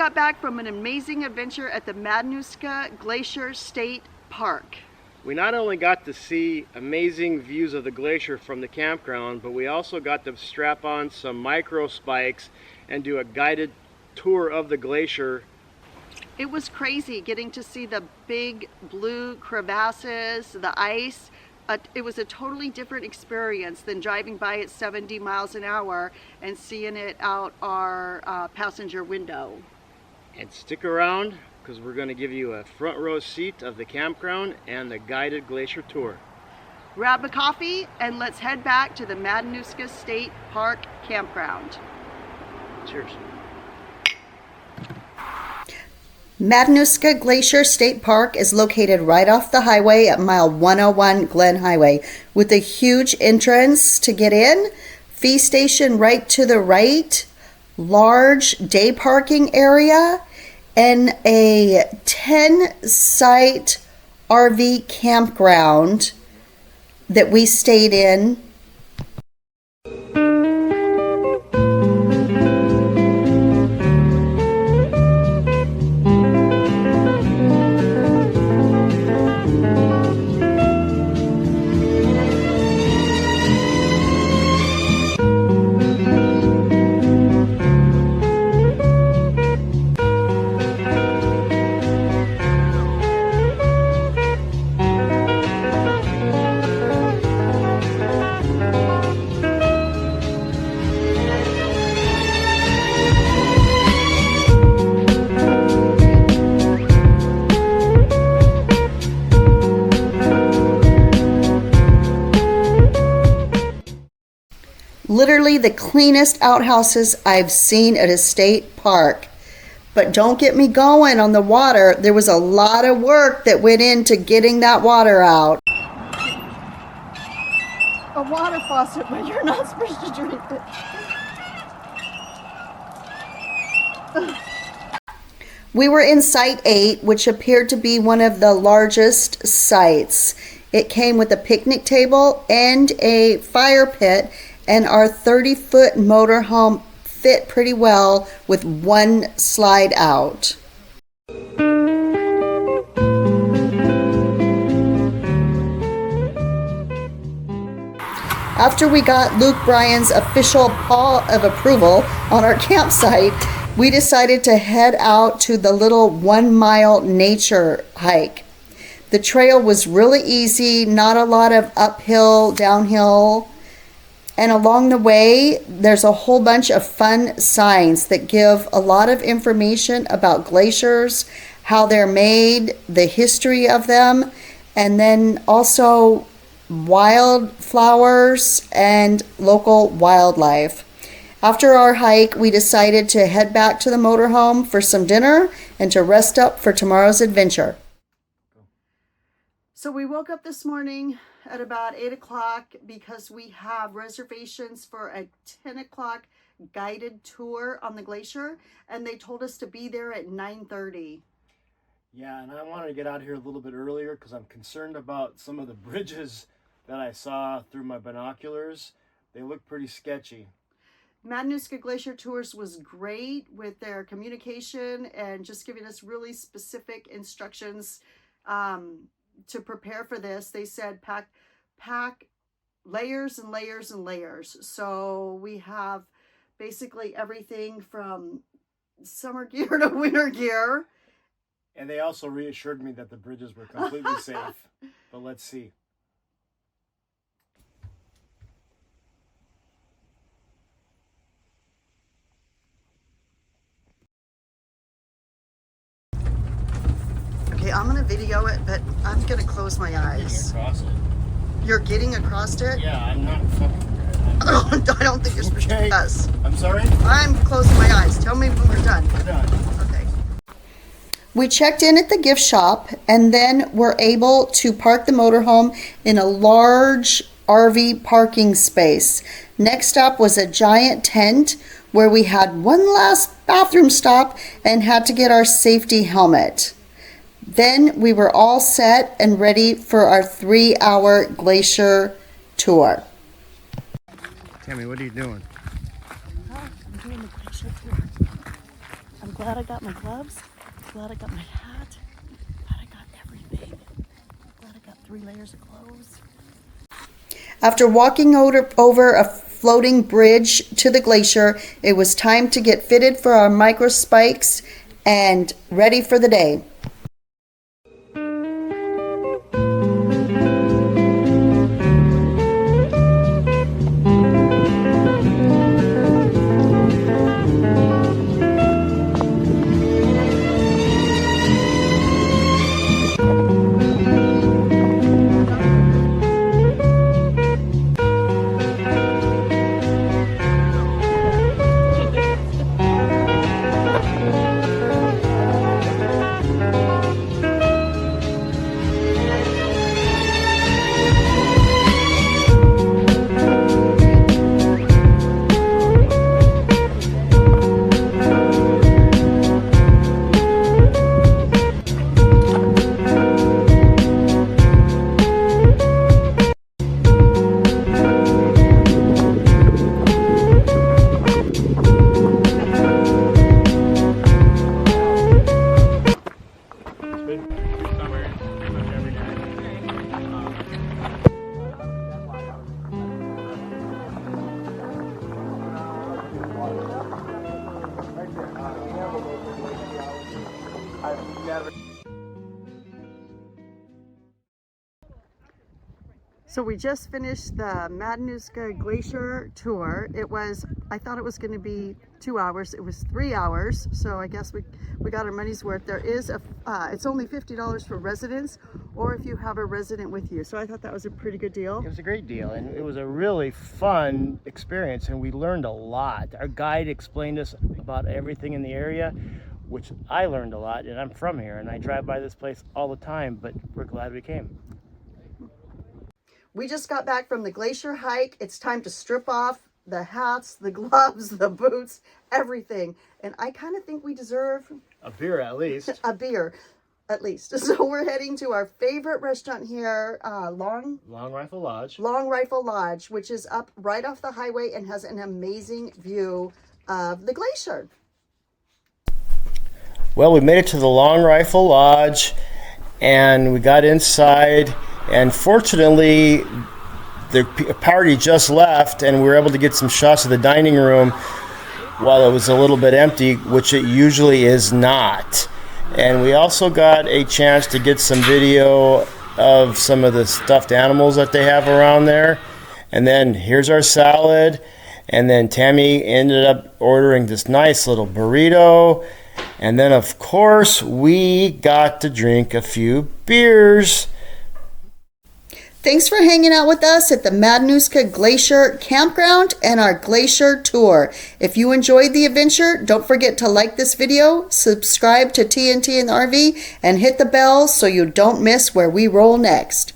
got back from an amazing adventure at the Matanuska Glacier State Park. We not only got to see amazing views of the glacier from the campground, but we also got to strap on some micro spikes and do a guided tour of the glacier. It was crazy getting to see the big blue crevasses, the ice. It was a totally different experience than driving by at 70 miles an hour and seeing it out our passenger window. And stick around, because we're going to give you a front row seat of the campground and the guided glacier tour. Grab a coffee and let's head back to the Matanuska State Park Campground. Cheers. Matanuska Glacier State Park is located right off the highway at mile 101 Glen Highway, with a huge entrance to get in, fee station right to the right, large day parking area, and a 10-site RV campground that we stayed in. Literally the cleanest outhouses I've seen at a state park. But don't get me going on the water. There was a lot of work that went into getting that water out. A water faucet, but you're not supposed to drink it. We were in Site 8, which appeared to be one of the largest sites. It came with a picnic table and a fire pit, and our 30-foot motorhome fit pretty well with one slide out. After we got Luke Bryan's official paw of approval on our campsite, we decided to head out to the little 1-mile nature hike. The trail was really easy, not a lot of uphill, downhill. And along the way, there's a whole bunch of fun signs that give a lot of information about glaciers, how they're made, the history of them, and then also wildflowers and local wildlife. After our hike, we decided to head back to the motorhome for some dinner and to rest up for tomorrow's adventure. So we woke up this morning at about 8 o'clock because we have reservations for a 10 o'clock guided tour on the glacier, and they told us to be there at 9:30. Yeah, and I wanted to get out here a little bit earlier because I'm concerned about some of the bridges that I saw through my binoculars. They look pretty sketchy. Matanuska Glacier Tours was great with their communication and just giving us really specific instructions to prepare for this. They said pack layers and layers and layers. So we have basically everything from summer gear to winter gear. And they also reassured me that the bridges were completely safe. But let's see. Okay, I'm gonna video it, but I'm gonna close my eyes. You're getting across it? Yeah, I'm not fucking. I don't think you're supposed to cuss. I'm sorry? I'm closing my eyes. Tell me when we're done. We're done. Okay. We checked in at the gift shop and then were able to park the motorhome in a large RV parking space. Next up was a giant tent where we had one last bathroom stop and had to get our safety helmet. Then we were all set and ready for our 3-hour glacier tour. Tammy, what are you doing? I'm doing the glacier tour. I'm glad I got my gloves. Glad I got my hat. Glad I got everything. Glad I got 3 layers of clothes. After walking over a floating bridge to the glacier, it was time to get fitted for our micro spikes and ready for the day. So we just finished the Matanuska Glacier tour. I thought it was going to be 2 hours. It was 3 hours. So I guess we got our money's worth. There is it's only $50 for residents, or if you have a resident with you. So I thought that was a pretty good deal. It was a great deal, and it was a really fun experience, and we learned a lot. Our guide explained us about everything in the area, which I learned a lot, and I'm from here, and I drive by this place all the time, but we're glad we came. We just got back from the glacier hike. It's time to strip off the hats, the gloves, the boots, everything. And I kind of think we deserve A beer at least. a beer, at least. So we're heading to our favorite restaurant here, Long Rifle Lodge. Rifle Lodge, which is up right off the highway and has an amazing view of the glacier. Well, we made it to the Long Rifle Lodge, and we got inside, and fortunately the party just left, and we were able to get some shots of the dining room while it was a little bit empty, which it usually is not. And we also got a chance to get some video of some of the stuffed animals that they have around there. And then here's our salad, and then Tammy ended up ordering this nice little burrito. And then, of course, we got to drink a few beers. Thanks for hanging out with us at the Matanuska Glacier Campground and our glacier tour. If you enjoyed the adventure, don't forget to like this video, subscribe to TNT in the RV, and hit the bell so you don't miss where we roll next.